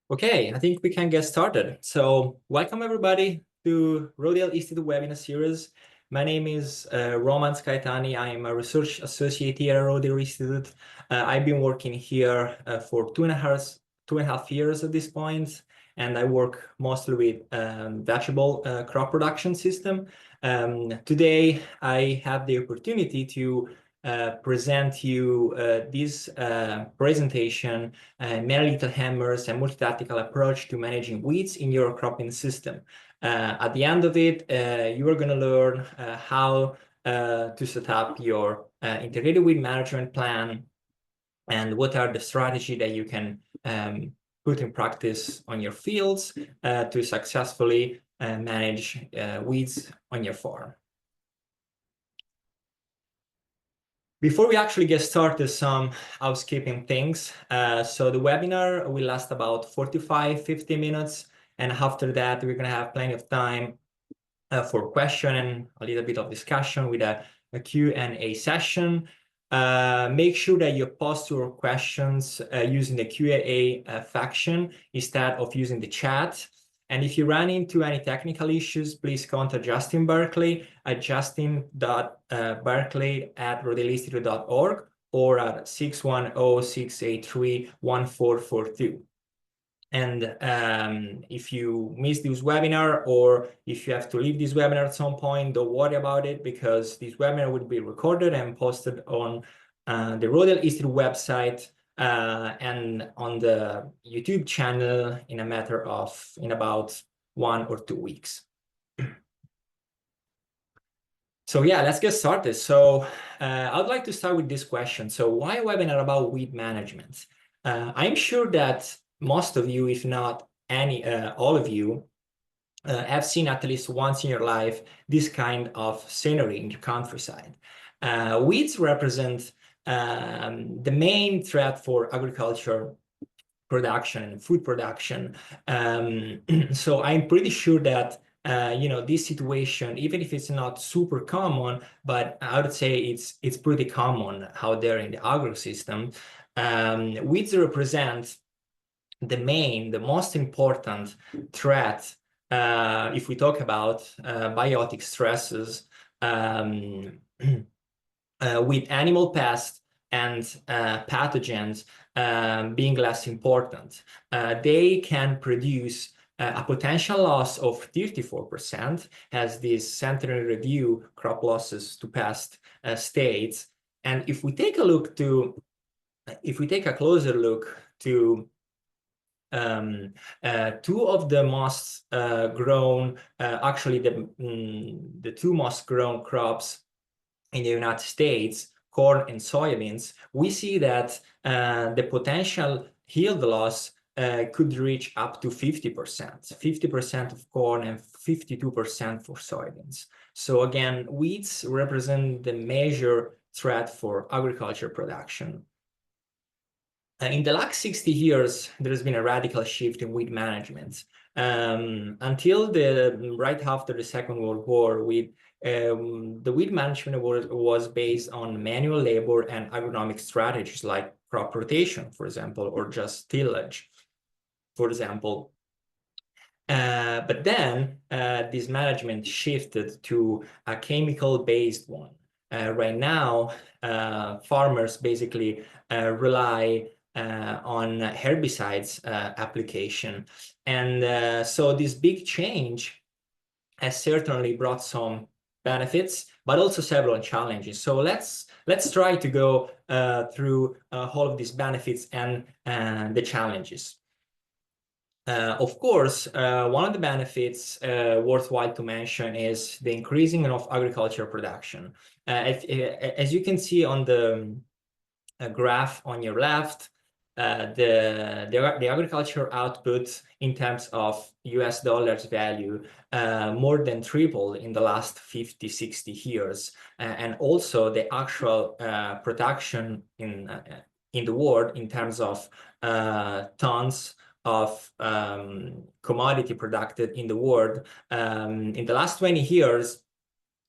Okay, I think we can get started. So welcome everybody to Rodial Institute webinar series. My name is Roman Skaitani. I am a research associate here at Rodial Institute. I've been working here for two and a half years at this point, and I work mostly with vegetable crop production system. Today, I have the opportunity to present you this presentation, Many Little Hammers and Multitactical approach to managing weeds in your cropping system. At the end of it, you are going to learn how to set up your integrated weed management plan and what are the strategies that you can put in practice on your fields to successfully manage weeds on your farm. Before we actually get started, some housekeeping things. So the webinar will last about 50 minutes. And after that, we're going to have plenty of time for question and a little bit of discussion with a Q&A session. Make sure that you post your questions using the Q&A function instead of using the chat. And if you run into any technical issues, please contact Justin Berkeley at justin.berkeley@rodialinstitute.org or at 610-683-1442. And if you miss this webinar or if you have to leave this webinar at some point, don't worry about it because this webinar will be recorded and posted on the Rodial Institute website and on the YouTube channel in about 1 or 2 weeks. So yeah, let's get started. So I'd like to start with this question. So why a webinar about weed management? I'm sure that most of you, if not all of you, have seen at least once in your life this kind of scenery in the countryside. Weeds represent the main threat for agriculture production and food production. So I'm pretty sure that this situation, even if it's not super common, but I would say it's pretty common out there in the agro system. Weeds represent the most important threat if we talk about biotic stresses with animal pests and pathogens being less important. They can produce a potential loss of 34%, as this centenary review crop losses to pest states. And if we take a closer look to two of the most grown, actually the two most grown crops in the United States, corn and soybeans, we see that the potential yield loss could reach up to 50% of corn and 52% for soybeans. So again, weeds represent the major threat for agriculture production. In the last 60 years, there has been a radical shift in weed management. Until right after the Second World War, the weed management was based on manual labor and agronomic strategies like crop rotation, for example, or just tillage, for example. But then this management shifted to a chemical-based one. Right now, farmers basically rely on herbicides application. And so this big change has certainly brought some benefits, but also several challenges. So let's try to go through all of these benefits and the challenges. Of course, one of the benefits worthwhile to mention is the increasing of agriculture production. As you can see on the graph on your left, the agriculture output in terms of US dollars value more than tripled in the last 50-60 years. And also the actual production in the world in terms of tons of commodity produced in the world in the last 20 years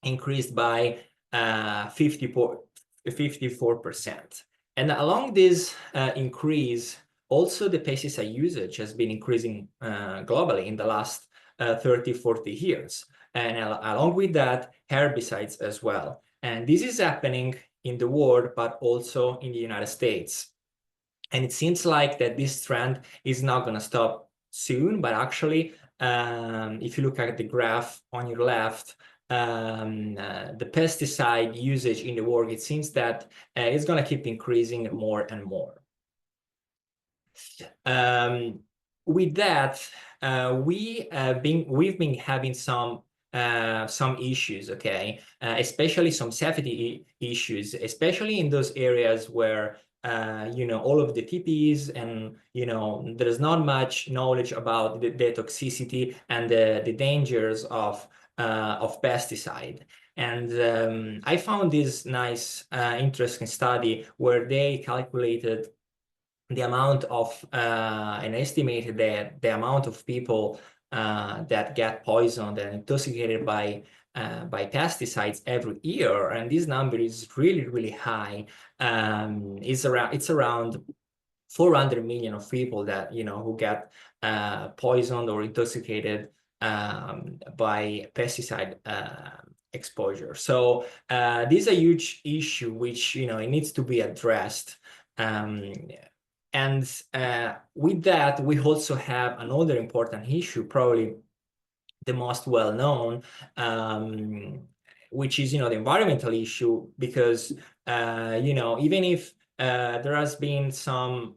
increased by 54%. And along this increase, also the pesticide usage has been increasing globally in the last 30, 40 years. And along with that, herbicides as well. And this is happening in the world, but also in the United States. And it seems like that this trend is not going to stop soon, but actually, if you look at the graph on your left, the pesticide usage in the world, it seems that it's going to keep increasing more and more. With that, we've been having some issues, okay, especially some safety issues, especially in those areas where all of the TPs and there's not much knowledge about the toxicity and the dangers of pesticide. And I found this nice, interesting study where they calculated the amount of and estimated that the amount of people that get poisoned and intoxicated by pesticides every year, and this number is really, really high. It's around 400 million of people that who get poisoned or intoxicated by pesticide exposure. So this is a huge issue which it needs to be addressed. And with that, we also have another important issue, probably the most well-known, which is, the environmental issue, because, even if there has been some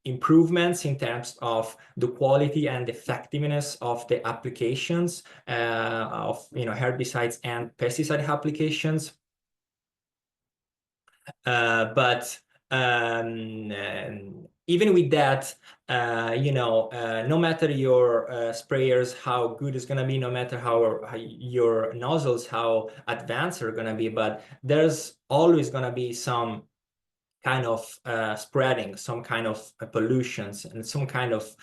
improvements in terms of the quality and effectiveness of the applications of, herbicides and pesticide applications, but even with that, no matter your sprayers, how good it's going to be, no matter how your nozzles, how advanced they're going to be, but there's always going to be some kind of spreading, some kind of pollutions and some kind of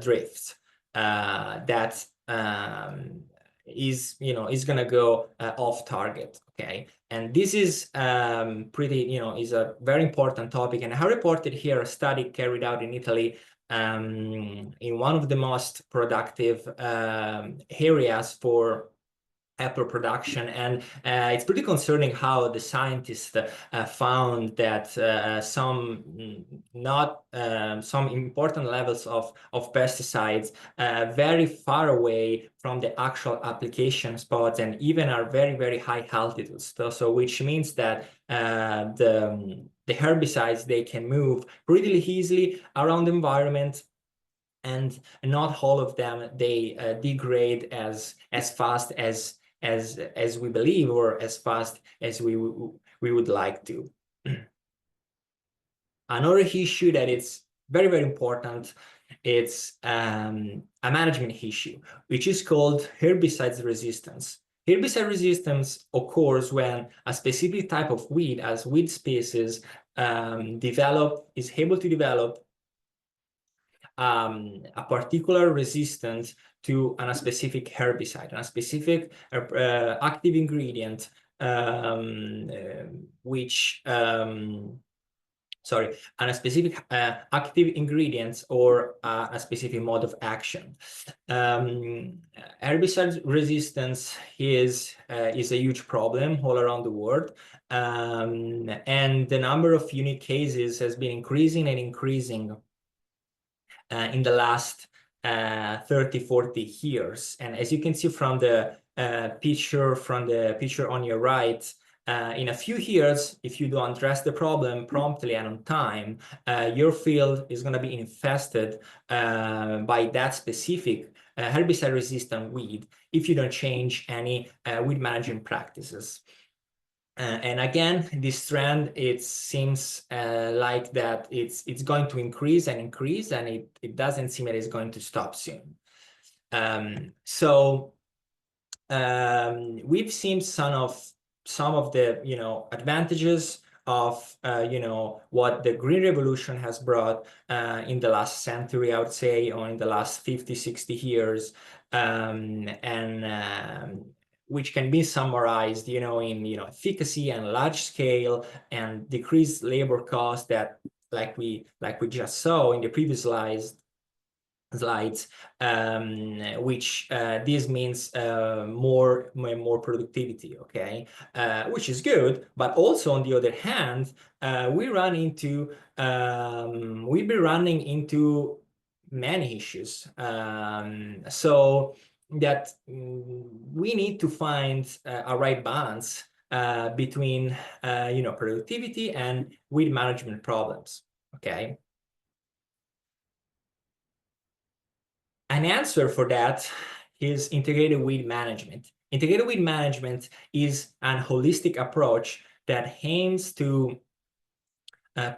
drifts that is going to go off target, okay? And this is pretty, is a very important topic. And I reported here a study carried out in Italy in one of the most productive areas for apple production, and it's pretty concerning how the scientists found that some important levels of pesticides very far away from the actual application spots, and even are very, very high altitudes. So which means that the herbicides, they can move pretty easily around the environment, and not all of them they degrade as fast as we believe, or as fast as we would like to. Another issue that is very, very important, it's a management issue, which is called herbicide resistance. Herbicide resistance occurs when a specific type of weed, as weed species, is able to develop a particular resistance to a specific herbicide, a specific active ingredient, and a specific active ingredients, or a specific mode of action. Herbicide resistance is a huge problem all around the world, and the number of unique cases has been increasing and increasing in the last 30, 40 years. And as you can see from the picture on your right, in a few years, if you don't address the problem promptly and on time, your field is going to be infested by that specific herbicide-resistant weed if you don't change any weed management practices. And again, this trend, it seems like that it's going to increase and increase, and it doesn't seem that it's going to stop soon. We've seen some of the advantages of what the Green Revolution has brought in the last century, I would say, or in the last 50, 60 years, which can be summarized, in efficacy and large scale and decreased labor costs that like we just saw in the previous slides, which this means more productivity, okay, which is good. But also on the other hand, we'll be running into many issues, so that we need to find a right balance between productivity and weed management problems, okay. An answer for that is integrated weed management. Integrated weed management is an holistic approach that aims to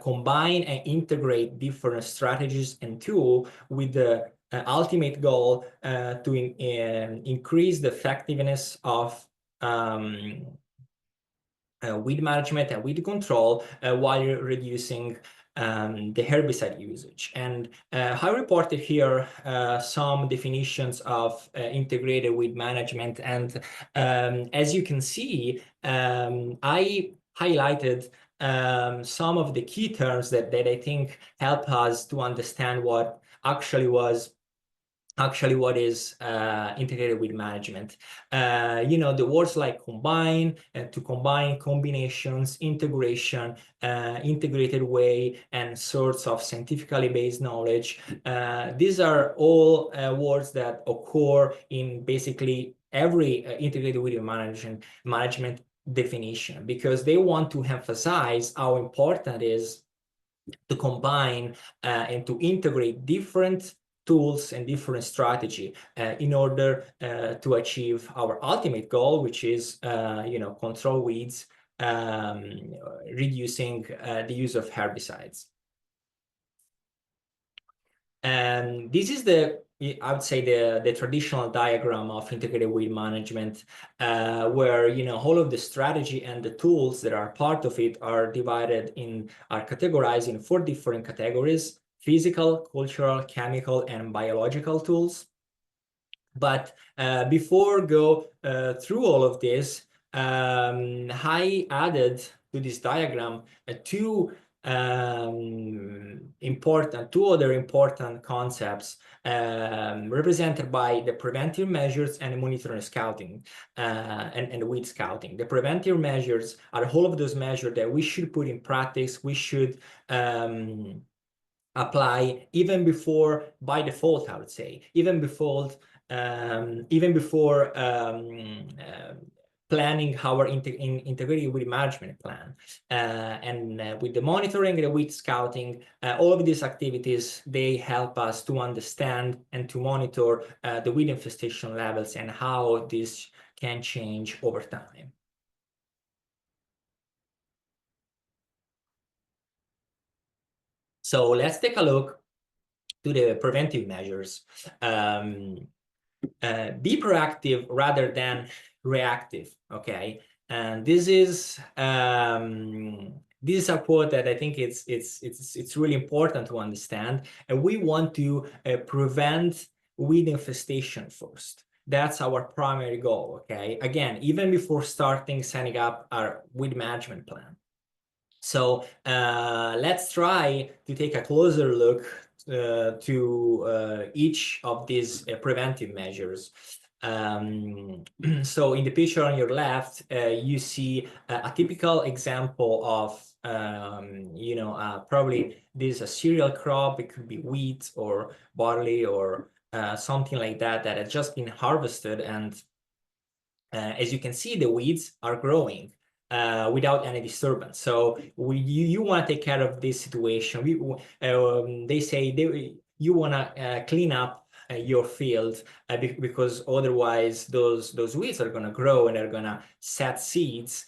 combine and integrate different strategies and tools with the ultimate goal to increase the effectiveness of weed management and weed control while reducing the herbicide usage. And I reported here some definitions of integrated weed management. And as you can see, I highlighted some of the key terms that I think help us to understand what what is integrated weed management. The words like combine, to combine, combinations, integration, integrated way, and sorts of scientifically based knowledge. These are all words that occur in basically every integrated weed management definition, because they want to emphasize how important it is to combine and to integrate different tools and different strategy in order to achieve our ultimate goal, which is control weeds, reducing the use of herbicides. And this is I would say the traditional diagram of integrated weed management, where all of the strategy and the tools that are part of it are categorized in 4 different categories: physical, cultural, chemical, and biological tools. But before go through all of this, I added to this diagram two other important concepts represented by the preventive measures and monitoring scouting and weed scouting. The preventive measures are all of those measures that we should put in practice. We should apply even before, by default, I would say, even before planning our integrated weed management plan. And with the monitoring and the weed scouting, all of these activities, they help us to understand and to monitor the weed infestation levels and how this can change over time. So let's take a look to the preventive measures. Be proactive rather than reactive, okay? And this is a quote that I think it's really important to understand. And we want to prevent weed infestation first. That's our primary goal, okay? Again, even before setting up our weed management plan. So let's try to take a closer look to each of these preventive measures. So in the picture on your left, you see a typical example of, probably this is a cereal crop. It could be wheat or barley or something like that has just been harvested. And as you can see, the weeds are growing without any disturbance. So you want to take care of this situation. They say you want to clean up your field because otherwise those weeds are going to grow and they're going to set seeds,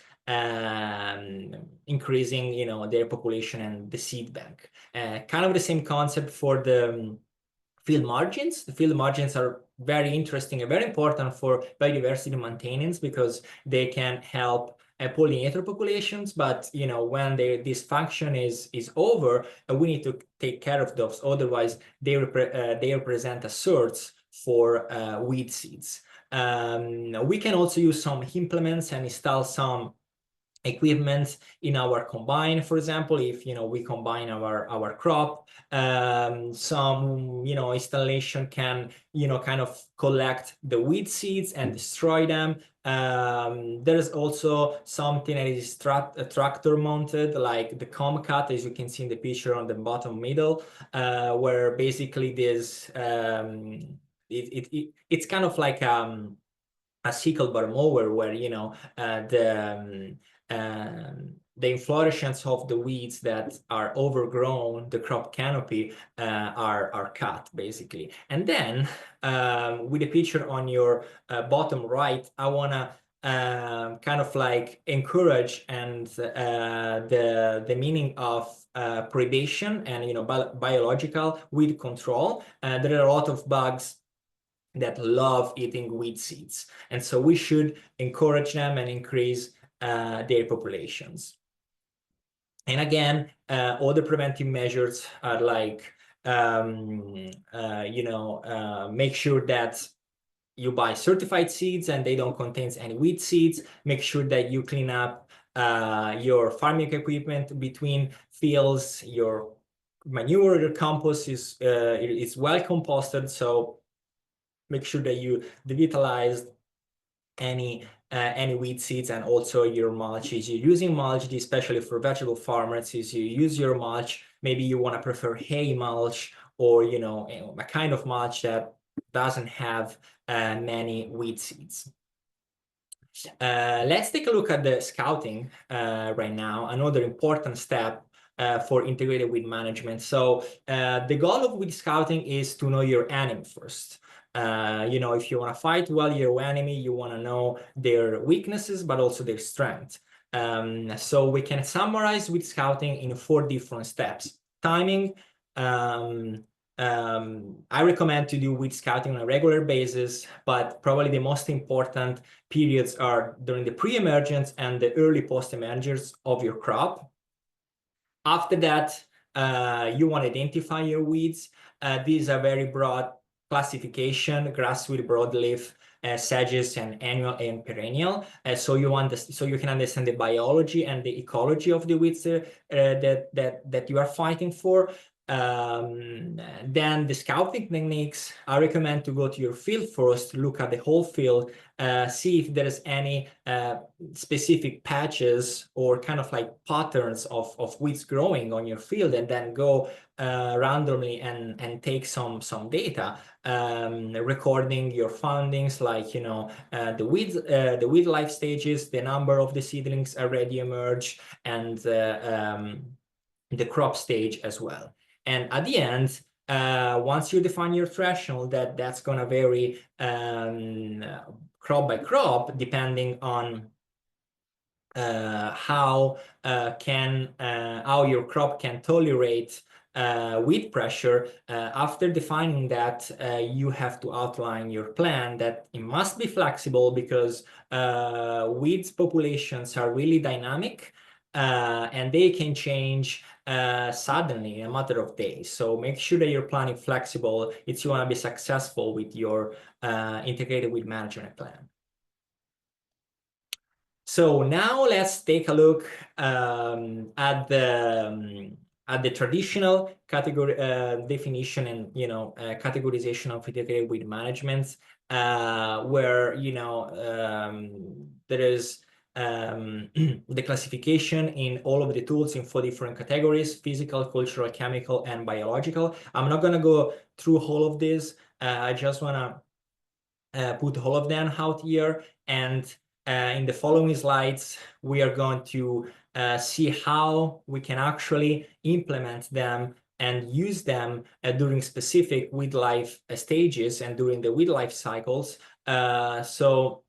increasing their population and the seed bank. Kind of the same concept for the field margins. The field margins are very interesting and very important for biodiversity maintenance because they can help pollinator populations. But when this function is over, we need to take care of those. Otherwise, they represent a source for weed seeds. We can also use some implements and install some equipment in our combine, for example, if we combine our crop, some installation can kind of collect the weed seeds and destroy them. There's also something that is tractor mounted, like the Comcat, as you can see in the picture on the bottom middle, where basically this it's kind of like a sickle bar mower, where the inflorescence of the weeds that are overgrown the crop canopy are cut, basically. And then with the picture on your bottom right, I want to kind of like encourage and the meaning of predation and biological weed control. There are a lot of bugs that love eating weed seeds, and so we should encourage them and increase their populations. And again, all the preventive measures are like make sure that you buy certified seeds and they don't contain any weed seeds. Make sure that you clean up your farming equipment between fields. Your manure, your compost is well composted, so make sure that you devitalize any weed seeds. And also your mulch, is you're using mulch, especially for vegetable farmers, is you use your mulch, maybe you want to prefer hay mulch, or a kind of mulch that doesn't have many weed seeds. Let's take a look at the scouting right now, another important step for integrated weed management. So the goal of weed scouting is to know your enemy first. If you want to fight well your enemy, you want to know their weaknesses, but also their strengths. So we can summarize weed scouting in 4 different steps. Timing. I recommend to do weed scouting on a regular basis, but probably the most important periods are during the pre-emergence and the early post-emergence of your crop. After that, you want to identify your weeds. These are very broad classification: grassweed, broadleaf, sedges, and annual and perennial. So you can understand the biology and the ecology of the weeds that you are fighting for. Then the scouting techniques, I recommend to go to your field first, look at the whole field, see if there's any specific patches or kind of like patterns of weeds growing on your field, and then go randomly and take some data, recording your findings, like the weed life stages, the number of the seedlings already emerged, and the crop stage as well. And at the end, once you define your threshold, that's going to vary crop by crop, depending on how your crop can tolerate weed pressure. After defining that, you have to outline your plan, that it must be flexible, because weeds populations are really dynamic, and they can change suddenly in a matter of days. So make sure that you're planning flexible if you want to be successful with your integrated weed management plan. So now let's take a look at the traditional category definition and categorization of integrated weed management, where there is the classification in all of the tools in 4 different categories: physical, cultural, chemical, and biological. I'm not going to go through all of this. I just want to put all of them out here, and in the following slides, we are going to see how we can actually implement them and use them during specific weed life stages and during the weed life cycles, so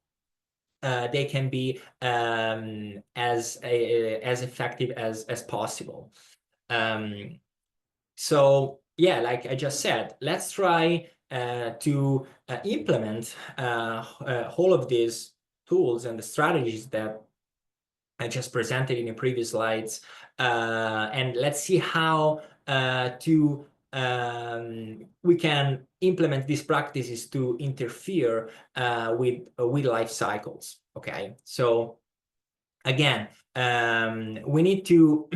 they can be as effective as possible. So yeah, like I just said, let's try to implement all of these tools and the strategies that I just presented in the previous slides, and let's see how we can implement these practices to interfere with life cycles. Okay, so again, we need to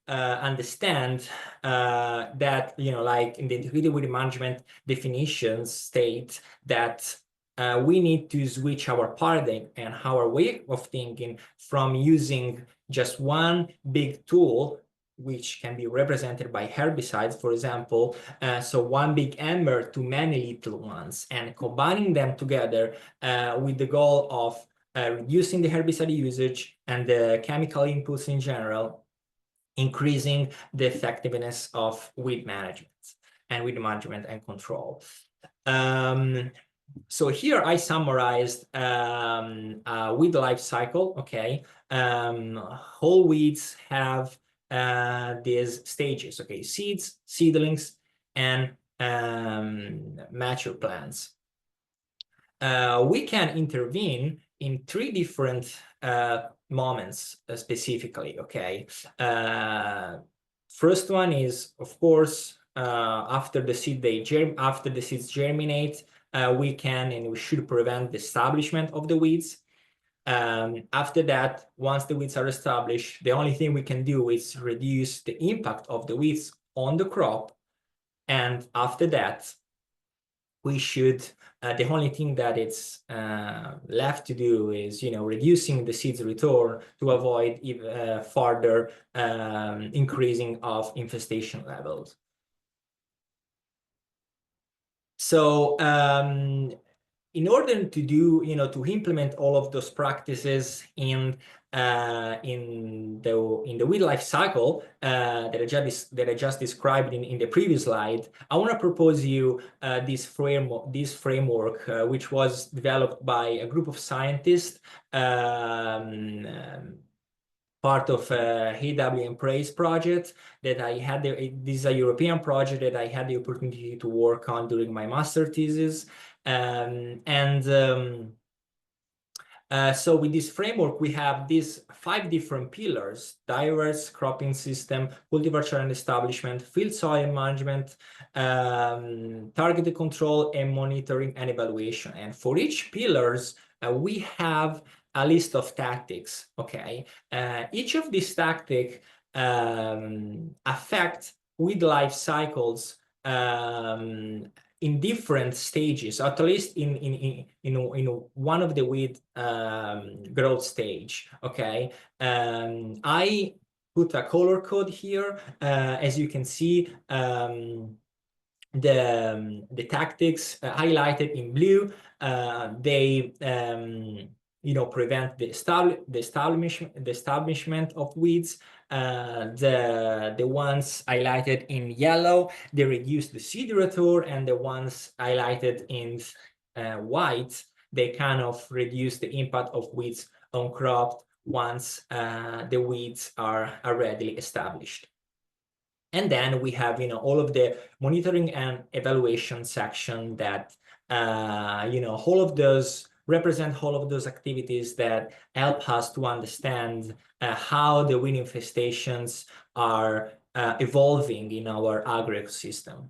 understand that, like in the integrated weed management definitions state that we need to switch our paradigm and our way of thinking from using just one big tool, which can be represented by herbicides, for example, so one big hammer to many little ones, and combining them together with the goal of reducing the herbicide usage and the chemical inputs in general, increasing the effectiveness of weed management and control. So here I summarized weed life cycle. Okay, whole weeds have these stages. Okay, seeds, seedlings, and mature plants. We can intervene in 3 different moments specifically. Okay, first one is, of course, after the seeds germinate, we can and we should prevent the establishment of the weeds. After that, once the weeds are established, the only thing we can do is reduce the impact of the weeds on the crop. And after that, we should, the only thing that it's left to do is, reducing the seeds return to avoid further increasing of infestation levels. So in order to do, to implement all of those practices in the weed life cycle that I just described in the previous slide, I want to propose you this framework, which was developed by a group of scientists, part of AW and Praise project that I had. This is a European project that I had the opportunity to work on during my master thesis. So with this framework, we have these 5 different pillars: diverse cropping system, cultivar and establishment, field soil management, targeted control, and monitoring and evaluation. And for each pillars, we have a list of tactics. Okay, each of these tactics affect weed life cycles in different stages, at least in one of the weed growth stage. Okay, I put a color code here. As you can see, the tactics highlighted in blue, they prevent the establishment of weeds. The ones highlighted in yellow, they reduce the seed return, and the ones highlighted in white, they kind of reduce the impact of weeds on crop once the weeds are readily established. And then we have, all of the monitoring and evaluation section that, all of those represent all of those activities that help us to understand how the weed infestations are evolving in our agroecosystem.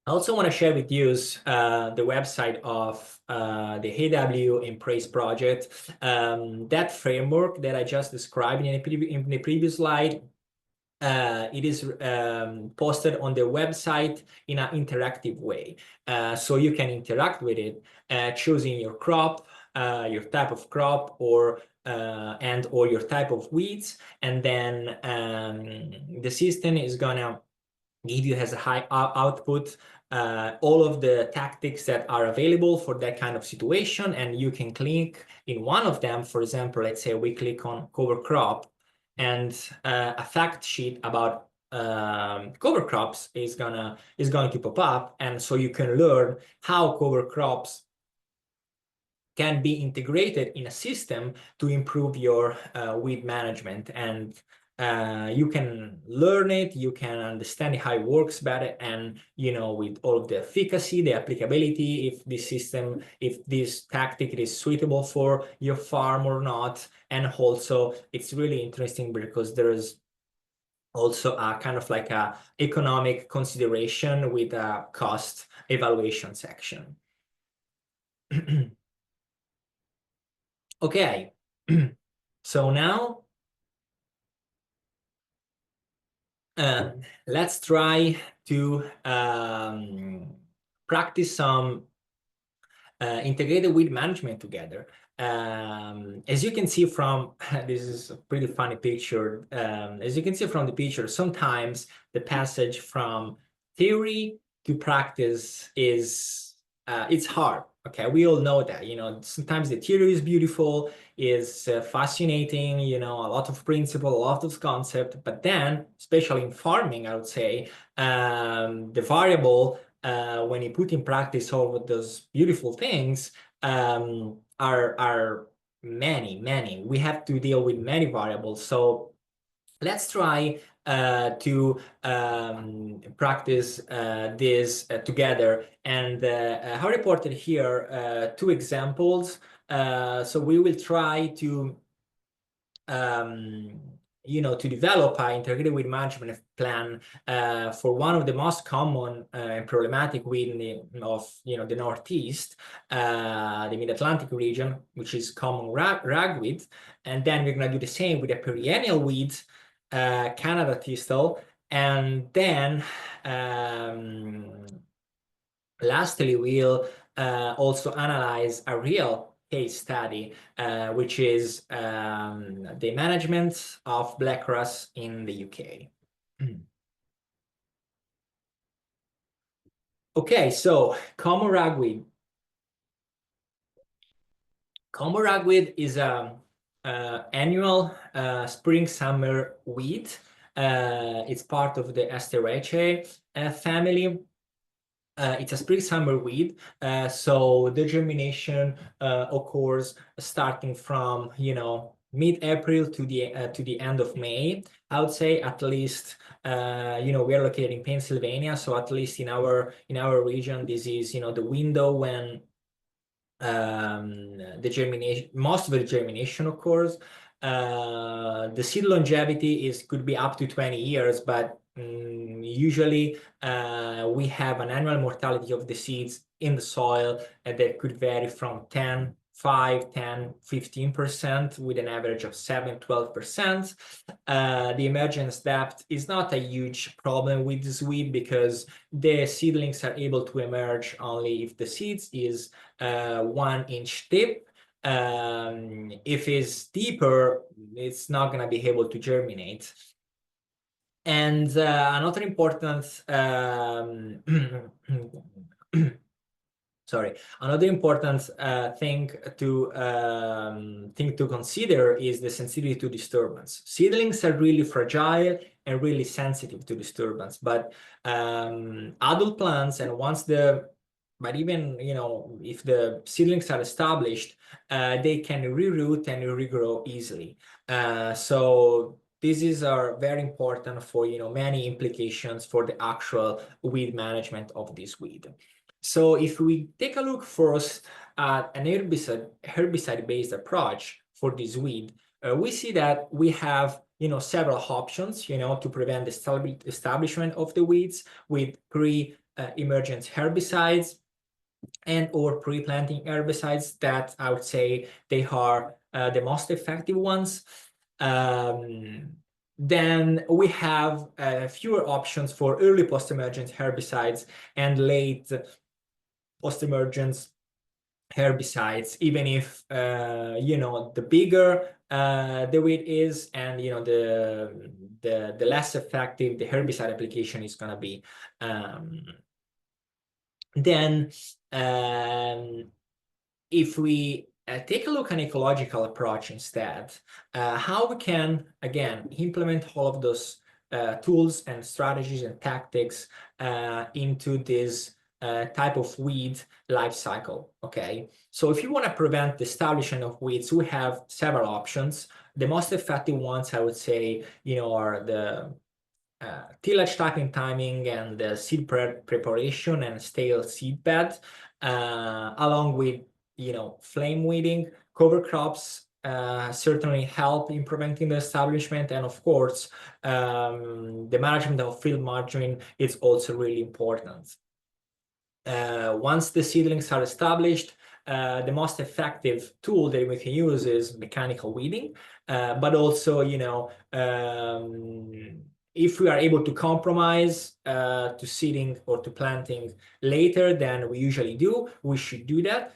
I also want to share with you the website of the AW and Praise project. That framework that I just described in the previous slide, it is posted on the website in an interactive way. So you can interact with it, choosing your crop, your type of crop, or your type of weeds, and then the system is gonna give you as a high output all of the tactics that are available for that kind of situation, and you can click in one of them. For example, let's say we click on cover crop, and a fact sheet about cover crops is going to pop up, and so you can learn how cover crops can be integrated in a system to improve your weed management. And you can learn it, you can understand how it works better, and with all of the efficacy, the applicability, if this tactic is suitable for your farm or not. And also it's really interesting because there's also a kind of like a economic consideration with a cost evaluation section. Okay, so now let's try to practice some integrated weed management together. As you can see from, this is a pretty funny picture. As you can see from the picture, sometimes the passage from theory to practice is, it's hard. Okay, we all know that, sometimes the theory is beautiful, is fascinating, a lot of principle, a lot of concept, but then, especially in farming, I would say, the variable when you put in practice all of those beautiful things, are many. We have to deal with many variables. So let's try to practice this together. And I reported here 2 examples. So we will try to to develop an integrated weed management plan for one of the most common and problematic weed of the Northeast, the Mid-Atlantic region, which is common ragweed. And then we're going to do the same with a perennial weed, Canada thistle. And then lastly, we'll also analyze a real case study, which is the management of blackgrass in the UK. Okay, so common ragweed. Common ragweed is a annual spring-summer weed. It's part of the Asteraceae family. It's a spring-summer weed, so the germination occurs starting from mid-April to the end of May. I would say at least we are located in Pennsylvania, so at least in our region, this is the window when the germination, most of the germination occurs. The seed longevity could be up to 20 years, but usually we have an annual mortality of the seeds in the soil that could vary from 5, 10, 15% with an average of 7, 12%. The emergence depth is not a huge problem with this weed because the seedlings are able to emerge only if the seeds is 1 inch deep. If it's deeper, it's not going to be able to germinate. And another important another important thing to consider is the sensitivity to disturbance. Seedlings are really fragile and really sensitive to disturbance, but adult plants, and even if the seedlings are established, they can reroot and regrow easily. So these are very important for many implications for the actual weed management of this weed. So if we take a look first at an herbicide-based approach for this weed, we see that we have several options to prevent the establishment of the weeds with pre-emergent herbicides and or pre-planting herbicides that I would say they are the most effective ones. Then we have fewer options for early post-emergent herbicides and late post-emergence herbicides, even if the bigger the weed is, and the less effective the herbicide application is going to be. Then if we take a look at an ecological approach instead, how we can again implement all of those tools and strategies and tactics into this type of weed life cycle. Okay, so if you want to prevent the establishment of weeds, we have several options. The most effective ones, I would say, are the tillage typing timing and the seed preparation and stale seed bed, along with flame weeding, cover crops, certainly help in preventing the establishment. And of course, the management of field margin is also really important. Once the seedlings are established, the most effective tool that we can use is mechanical weeding, but also, if we are able to compromise to seeding or to planting later than we usually do, we should do that.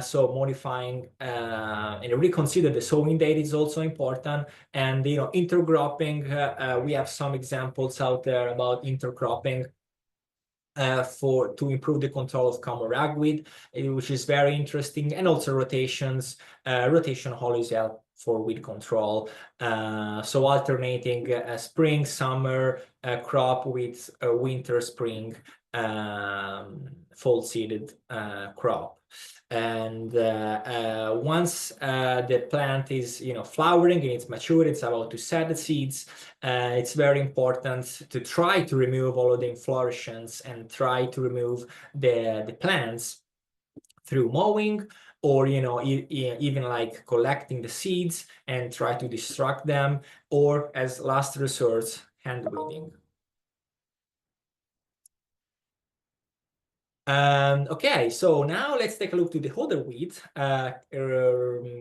So modifying and reconsider the sowing date is also important. And intercropping, we have some examples out there about intercropping to improve the control of common ragweed, which is very interesting, and also rotations. Rotation always help for weed control. So alternating a spring, summer crop with a winter, spring, fall seeded crop. And once the plant is flowering and it's mature, it's about to set the seeds. It's very important to try to remove all of the inflorescence and try to remove the plants through mowing, or even like collecting the seeds and try to distract them, or as last resort, hand weeding. Okay, so now let's take a look to the other weed,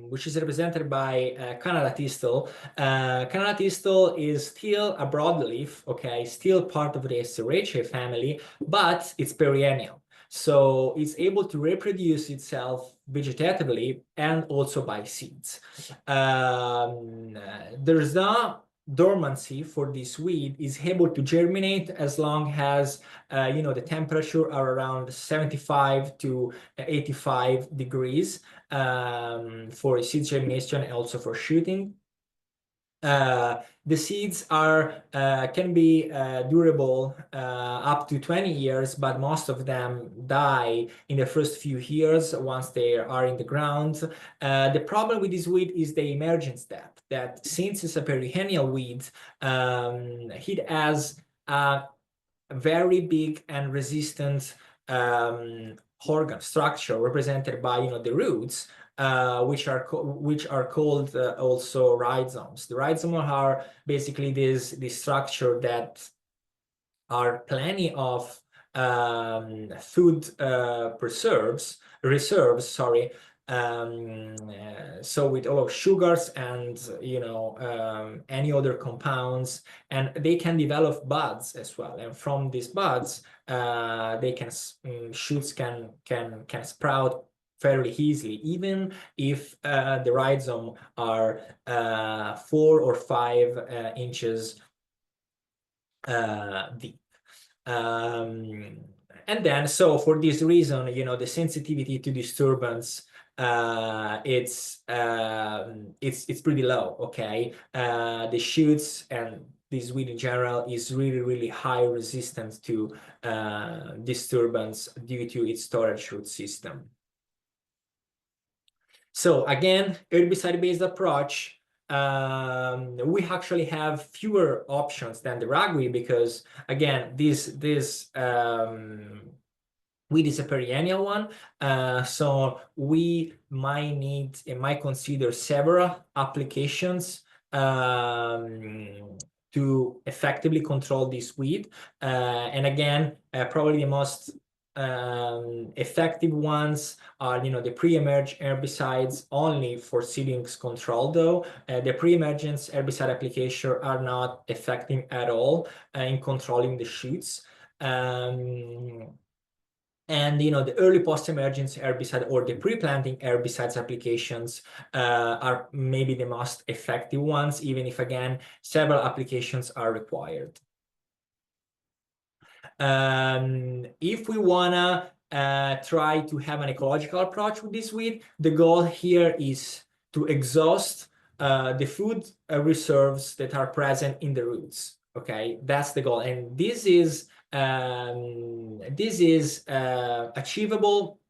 which is represented by Canada thistle. Canada thistle is still a broadleaf, okay, still part of the Asteraceae family, but it's perennial. So it's able to reproduce itself vegetatively and also by seeds. There's no dormancy for this weed, is able to germinate as long as the temperature are around 75 to 85 degrees for seed germination and also for shooting. The seeds can be durable up to 20 years, but most of them die in the first few years once they are in the ground. The problem with this weed is the emergence depth, that since it's a perennial weed, it has a very big and resistant organ structure represented by the roots, which are called also rhizomes. The rhizomes are basically this structure that are plenty of food reserves, sorry. So with all of sugars and any other compounds, and they can develop buds as well. And from these buds, they can shoots can sprout fairly easily, even if the rhizome are 4 or 5 inches deep. And then, so for this reason, the sensitivity to disturbance, it's pretty low. Okay, the shoots and this weed in general is really high resistance to disturbance due to its storage root system. So again, herbicide-based approach. We actually have fewer options than the ragweed because, again, this weed is a perennial one. So we might consider several applications to effectively control this weed. And again, probably the most effective ones are the pre-emerge herbicides only for seedlings control, though the pre-emergence herbicide application are not effective at all in controlling the shoots. And the early post-emergence herbicide or the pre-planting herbicides applications are maybe the most effective ones, even if again several applications are required. If we wanna try to have an ecological approach with this weed, the goal here is to exhaust the food reserves that are present in the roots. Okay, that's the goal, and this is achievable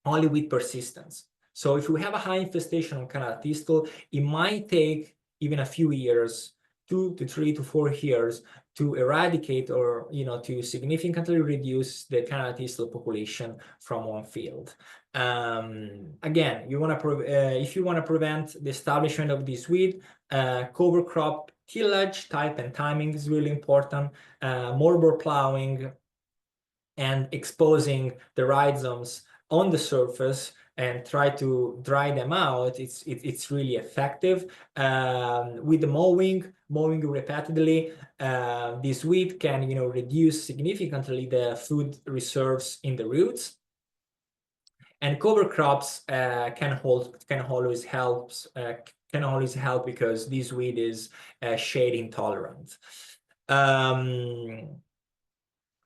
only with persistence. So if we have a high infestation on Canada thistle, it might take even a few years, 2 to 3 to 4 years, to eradicate or to significantly reduce the Canada thistle population from one field. Again, if you want to prevent the establishment of this weed, cover crop tillage type and timing is really important. Morbid plowing and exposing the rhizomes on the surface and try to dry them out, it's really effective. With the mowing repeatedly, this weed can reduce significantly the food reserves in the roots. And cover crops can always help because this weed is shade intolerant.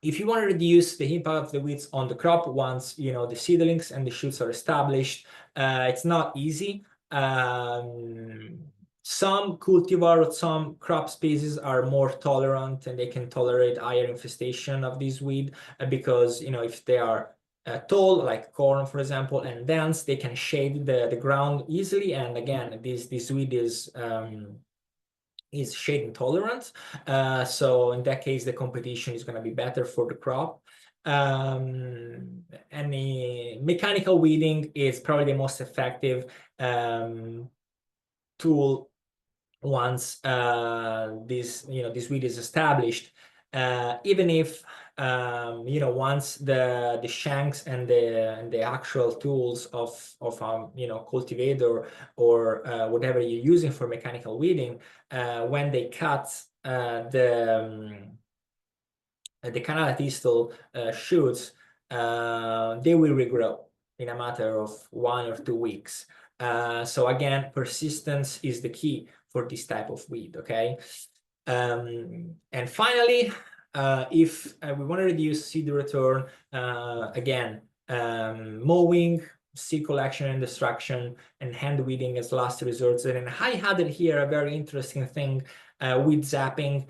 If you want to reduce the impact of the weeds on the crop once the seedlings and the shoots are established, it's not easy. Some cultivar, some crop species are more tolerant and they can tolerate higher infestation of this weed because if they are tall, like corn, for example, and dense, they can shade the ground easily. And again, this weed is shade intolerant. So in that case, the competition is going to be better for the crop. And mechanical weeding is probably the most effective tool once this weed is established. Even if once the shanks and the actual tools of cultivator or whatever you're using for mechanical weeding, when they cut the canal shoots, they will regrow in a matter of 1 or 2 weeks. So again, persistence is the key for this type of weed, okay? And finally, if we want to reduce seed return, again, mowing, seed collection and destruction, and hand weeding as last resorts. And I added here a very interesting thing, weed zapping,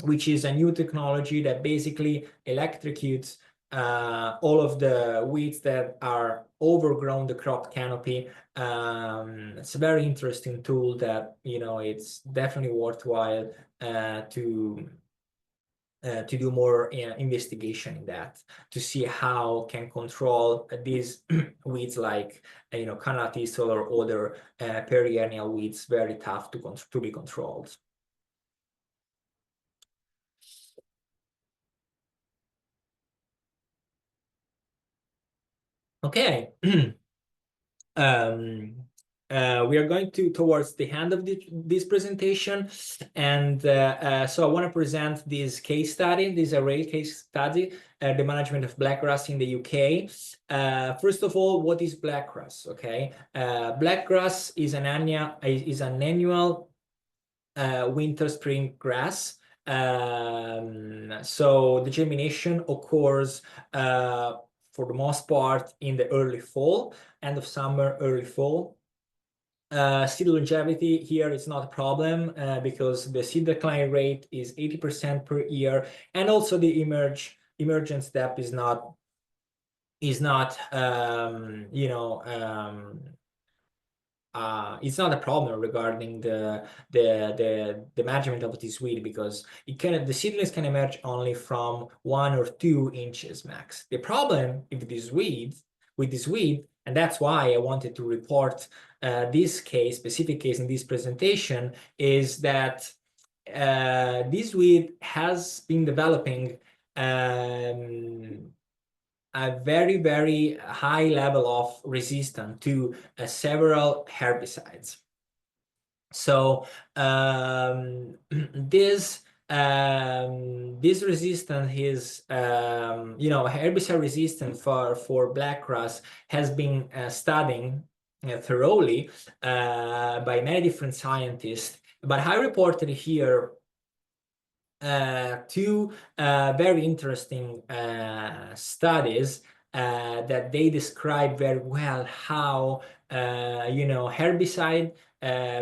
which is a new technology that basically electrocutes all of the weeds that are overgrown the crop canopy. It's a very interesting tool that it's definitely worthwhile to do more investigation in that, to see how can control these weeds like canal thistle or other perennial weeds, very tough to be controlled. Okay. We are going towards the end of this presentation, and so I want to present this case study. This is a real case study, the management of blackgrass in the UK. First of all, what is blackgrass? Okay, blackgrass is an annual winter-spring grass. So the germination occurs for the most part in the early fall, end of summer, early fall. Seed longevity here is not a problem because the seed decline rate is 80% per year, and also the emergent step is not it's not a problem regarding the management of this weed, because the seedlings can emerge only from 1 or 2 inches max. The problem with this weed, and that's why I wanted to report this specific case in this presentation, is that this weed has been developing a very, very high level of resistance to several herbicides. So this resistance is herbicide resistance for blackgrass has been studied thoroughly by many different scientists. But I reported here 2 very interesting studies that they describe very well how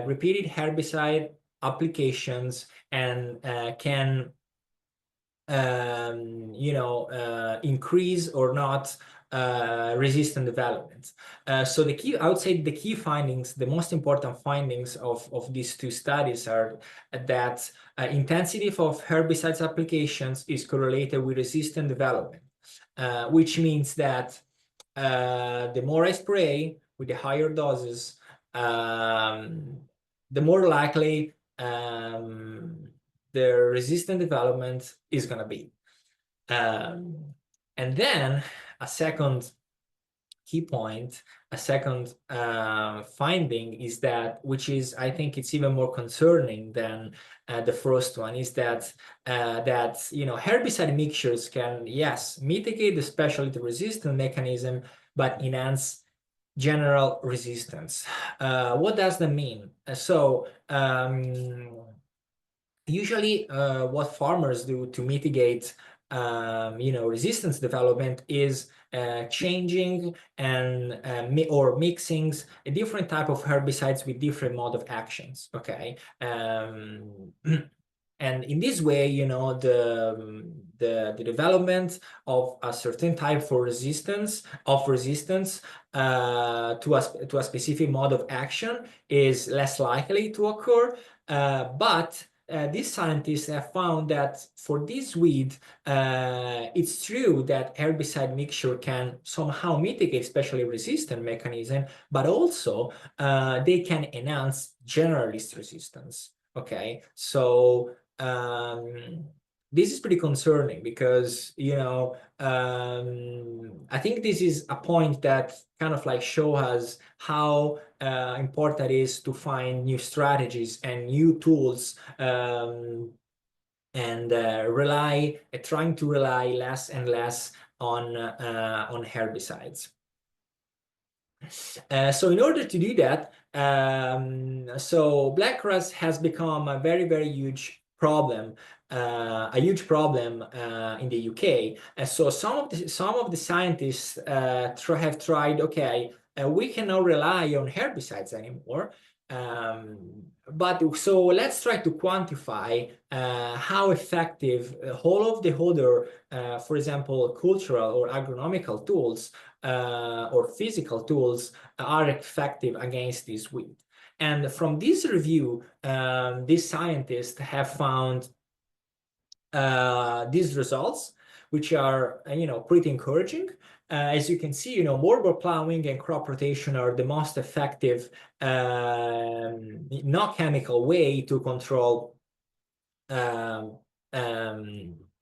repeated herbicide applications and can increase or not resistant development. So I would say the key findings, the most important findings of these 2 studies are that intensity of herbicides applications is correlated with resistant development, which means that the more I spray with the higher doses, the more likely the resistant development is going to be. And then a second key point, a second finding is that, which is, I think it's even more concerning than the first one, is that herbicide mixtures can, yes, mitigate the specialty resistant mechanism, but enhance general resistance. What does that mean? Usually what farmers do to mitigate resistance development is changing and or mixing a different type of herbicides with different mode of actions. Okay. And in this way, the development of a certain type for resistance to a specific mode of action is less likely to occur. But these scientists have found that for this weed, it's true that herbicide mixture can somehow mitigate especially resistant mechanism, but also they can enhance generalist resistance. Okay, so this is pretty concerning because, I think this is a point that kind of like show us how important it is to find new strategies and new tools, and trying to rely less and less on herbicides. So in order to do that, so blackgrass has become a very, very huge problem, in the UK. So some of the scientists have tried, okay, we cannot rely on herbicides anymore. But so let's try to quantify how effective all of the other, for example, cultural or agronomical tools or physical tools are effective against this weed. And from this review, these scientists have found these results, which are pretty encouraging. As you can see, morbid plowing and crop rotation are the most effective not chemical way to control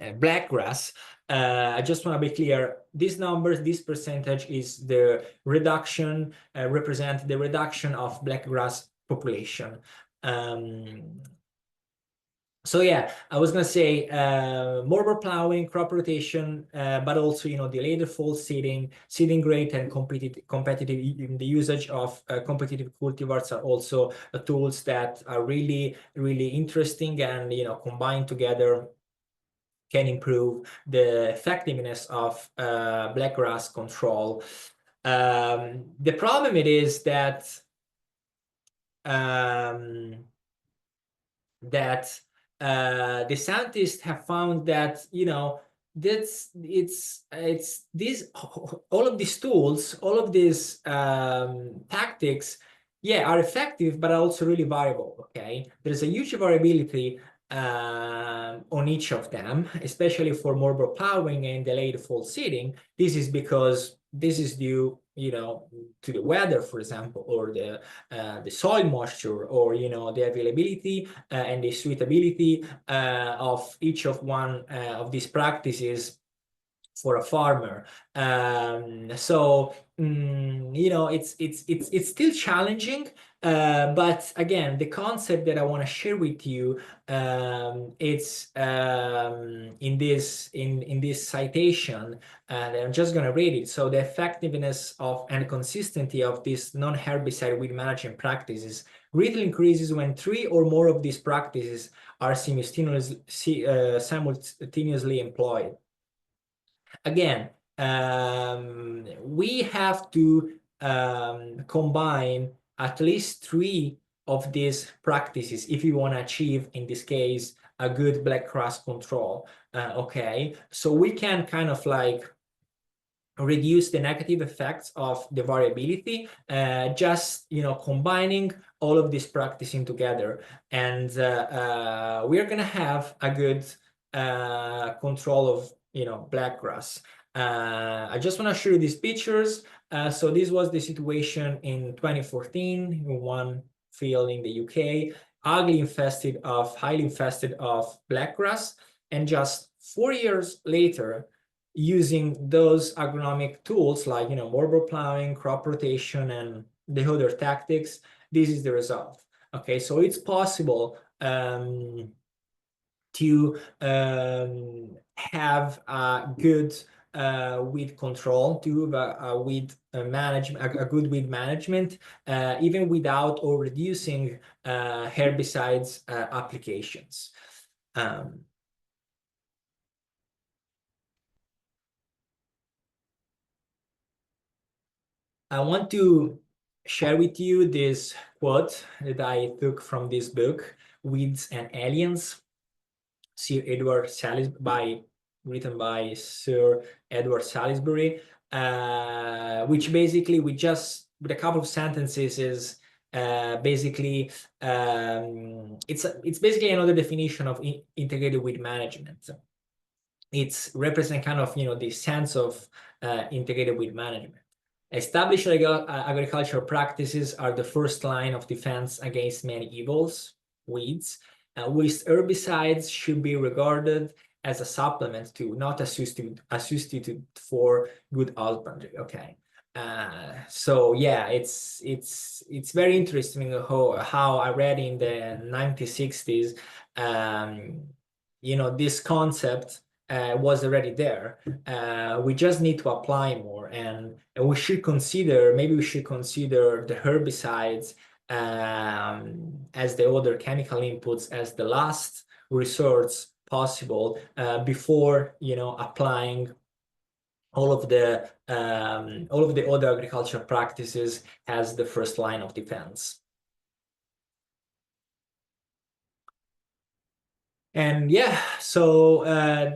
blackgrass. I just want to be clear, these numbers, this percentage is the reduction, represent the reduction of blackgrass population. So yeah, I was gonna say morbid plowing, crop rotation, but also delayed fall seeding rate, and competitive in the usage of competitive cultivars are also tools that are really, really interesting, and combined together can improve the effectiveness of blackgrass control. The problem it is that the scientists have found that it's these, all of these tools, all of these tactics, yeah, are effective, but are also really variable. Okay, there's a huge variability on each of them, especially for morbid plowing and delayed fall seeding. This is because this is due to the weather, for example, or the soil moisture, or the availability and the suitability of each of one of these practices for a farmer. So it's still challenging, but again, the concept that I want to share with you, it's in this citation, and I'm just going to read it. So the effectiveness of and consistency of this non-herbicide weed management practices greatly increases when 3 or more of these practices are simultaneously employed. Again, we have to combine at least 3 of these practices if you want to achieve, in this case, a good blackgrass control. Okay, so we can kind of like reduce the negative effects of the variability, just combining all of this practicing together, and we're gonna have a good control of blackgrass. I just want to show you these pictures. So this was the situation in 2014 in one field in the UK, highly infested of blackgrass. And just 4 years later, using those agronomic tools like mower plowing, crop rotation, and the other tactics, this is the result. Okay, so it's possible to have a good weed control, to have a weed management, a good weed management, even without or reducing herbicides applications. I want to share with you this quote that I took from this book, Weeds and Aliens, Sir Edward Salisbury, written by Sir Edward Salisbury, which basically with a couple of sentences is basically it's basically another definition of integrated weed management. It's represent kind of the sense of integrated weed management. Established agricultural practices are the first line of defense against many evils, weeds, which herbicides should be regarded as a supplement to, not a substitute for good husbandry. Okay. So yeah, it's very interesting how I read in the 1960s, this concept was already there. We just need to apply more, and we should consider, maybe we should consider the herbicides as the other chemical inputs as the last resource possible before applying all of the other agricultural practices as the first line of defense. And yeah, so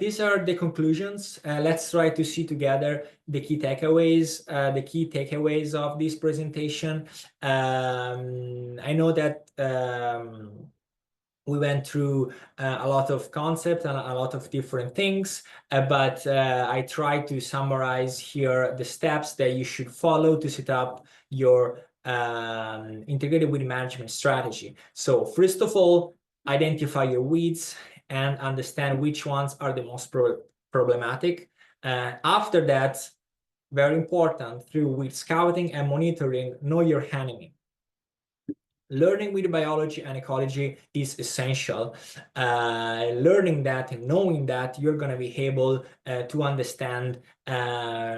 these are the conclusions. Let's try to see together the key takeaways. The key takeaways of this presentation. I know that we went through a lot of concepts and a lot of different things, but I tried to summarize here the steps that you should follow to set up your integrated weed management strategy. So first of all, identify your weeds and understand which ones are the most problematic. After that, very important, through weed scouting and monitoring, know your enemy. Learning weed biology and ecology is essential. Learning that and knowing that, you're going to be able to understand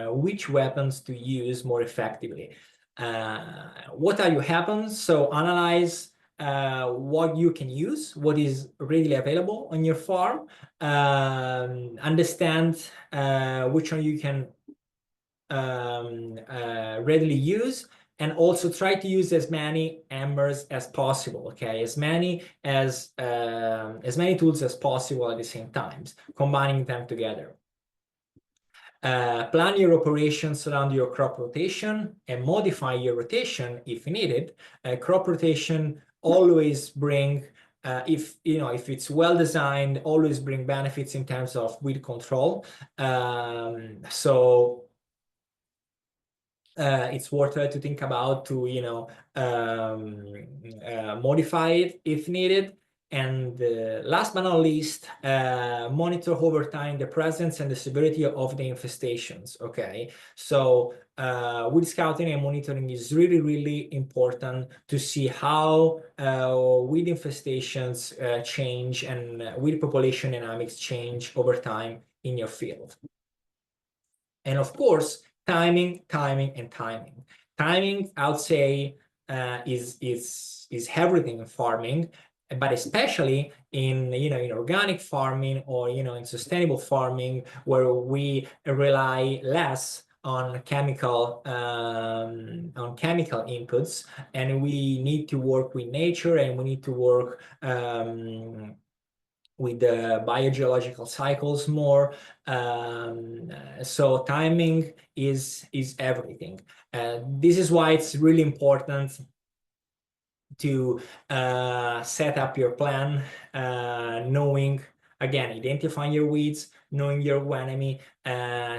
which weapons to use more effectively. What are your weapons? So analyze what you can use, what is readily available on your farm. Understand which one you can readily use, and also try to use as many embers as possible. Okay, as many tools as possible at the same time, combining them together. Plan your operations around your crop rotation and modify your rotation if needed. Crop rotation always bring, if it's well designed, always bring benefits in terms of weed control. So it's worth it to think about to modify it if needed. And last but not least, monitor over time the presence and the severity of the infestations. Okay, so weed scouting and monitoring is really important to see how weed infestations change and weed population dynamics change over time in your field. And of course, timing. Timing, I would say, is everything in farming, but especially in in organic farming, or in sustainable farming, where we rely less on chemical inputs, and we need to work with nature, and we need to work with the biogeological cycles more. So timing is everything. This is why it's really important to set up your plan, knowing again, identifying your weeds, knowing your enemy,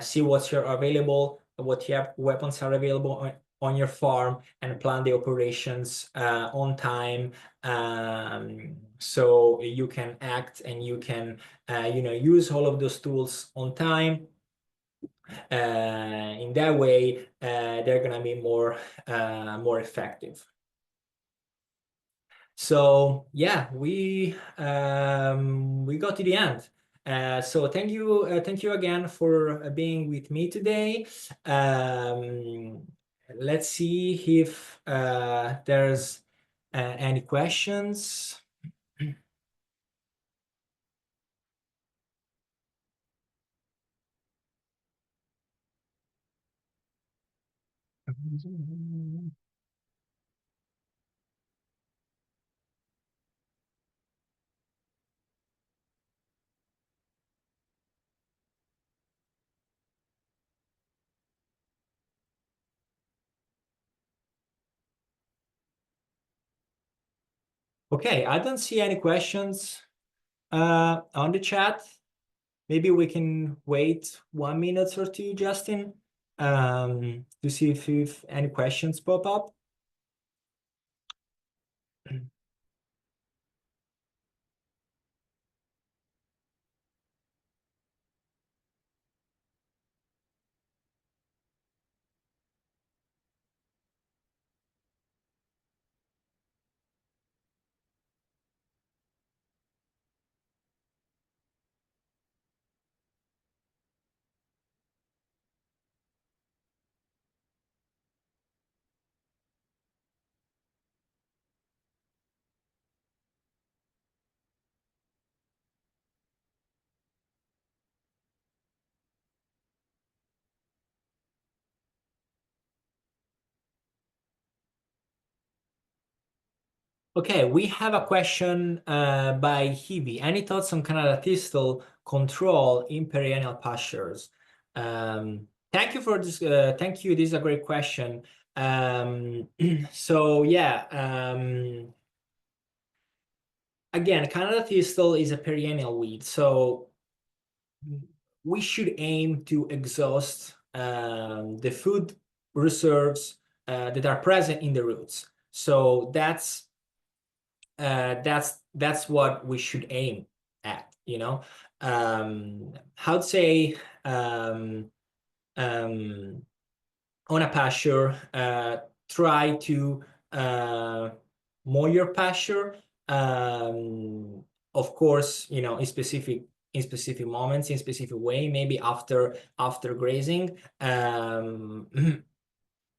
see what's your available, what weapons are available on your farm, and plan the operations on time, so you can act and you can use all of those tools on time. In that way, they're gonna be more effective. So yeah, we got to the end. So thank you again for being with me today. Let's see if there's any questions. Okay, I don't see any questions on the chat. Maybe we can wait 1 minute or two, Justin, to see if any questions pop up. Okay, we have a question by Hibi. Any thoughts on Canada thistle control in perennial pastures? Thank you for this. Thank you. This is a great question. So yeah, again, Canada thistle is a perennial weed, so we should aim to exhaust the food reserves that are present in the roots. So that's what we should aim at, I'd say on a pasture, try to mow your pasture, of course, in specific moments, in specific way, maybe after grazing.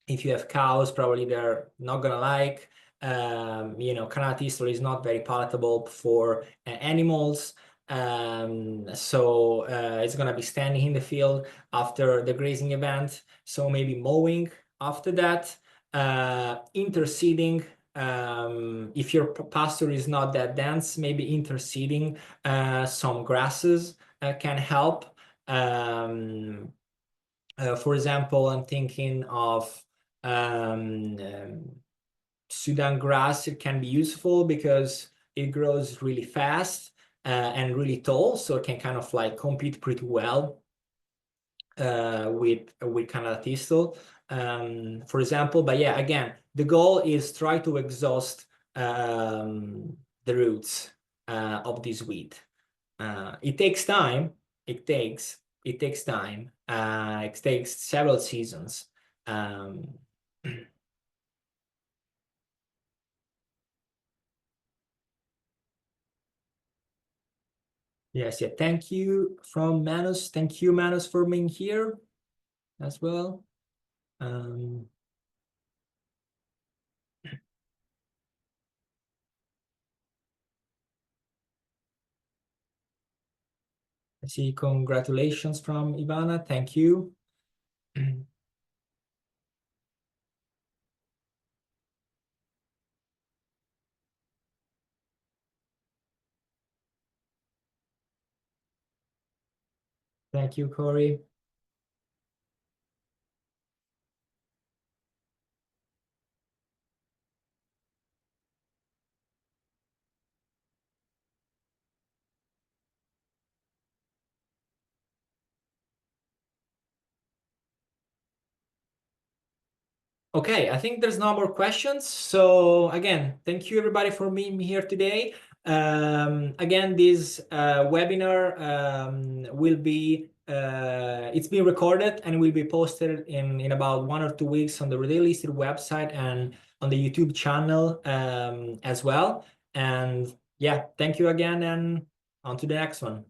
If you have cows, probably they're not gonna like. Canada thistle is not very palatable for animals. So it's gonna be standing in the field after the grazing event. So maybe mowing after that, interseeding. If your pasture is not that dense, maybe interseeding some grasses can help. For example, I'm thinking of Sudan grass. It can be useful because it grows really fast and really tall, so it can kind of like compete pretty well with Canada thistle, for example. But yeah, again, the goal is try to exhaust the roots of this weed. It takes time. It takes time. It takes several seasons. Um, yes, yeah. Thank you from Manus. Thank you, Manus, for being here as well. Um, I see congratulations from Ivana. Thank you. Thank you, Corey. Okay, I think there's no more questions. So again, thank you everybody for being here today. Again, this webinar will be it's being recorded and will be posted in about 1 or 2 weeks on the Realistic website and on the YouTube channel as well. And yeah, thank you again, and on to the next one.